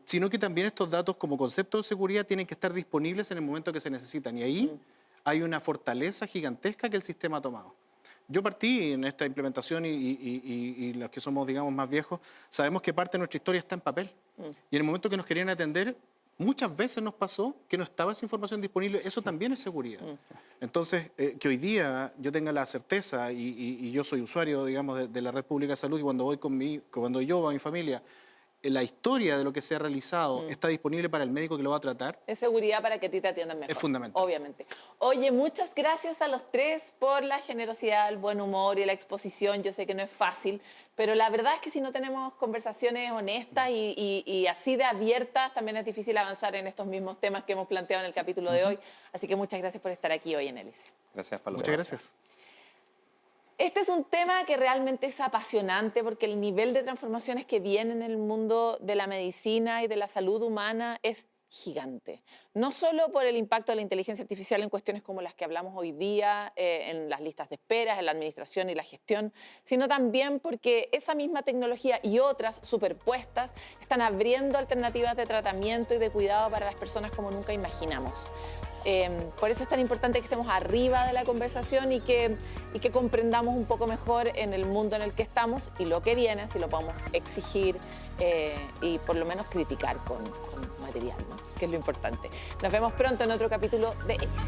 Sino que también estos datos como concepto de seguridad tienen que estar disponibles en el momento que se necesitan. Y ahí hay una fortaleza gigantesca que el sistema ha tomado. Yo partí en esta implementación y los que somos, digamos, más viejos, sabemos que parte de nuestra historia está en papel. Y en el momento que nos querían atender, muchas veces nos pasó que no estaba esa información disponible. Eso también es seguridad. Entonces, que hoy día yo tenga la certeza y yo soy usuario, digamos, de la red pública de salud y cuando yo voy a mi familia, la historia de lo que se ha realizado está disponible para el médico que lo va a tratar. Es seguridad para que a ti te atiendan mejor. Es fundamental. Obviamente. Oye, muchas gracias a los tres por la generosidad, el buen humor y la exposición. Yo sé que no es fácil, pero la verdad es que si no tenemos conversaciones honestas y así de abiertas, también es difícil avanzar en estos mismos temas que hemos planteado en el capítulo de hoy. Así que muchas gracias por estar aquí hoy en Hélice. Gracias, Paloma. Muchas gracias. Este es un tema que realmente es apasionante porque el nivel de transformaciones que viene en el mundo de la medicina y de la salud humana es gigante. No solo por el impacto de la inteligencia artificial en cuestiones como las que hablamos hoy día, en las listas de esperas, en la administración y la gestión, sino también porque esa misma tecnología y otras superpuestas están abriendo alternativas de tratamiento y de cuidado para las personas como nunca imaginamos. Por eso es tan importante que estemos arriba de la conversación y que comprendamos un poco mejor en el mundo en el que estamos y lo que viene, si lo podemos exigir y por lo menos criticar con material, ¿no? Que es lo importante. Nos vemos pronto en otro capítulo de Hélice.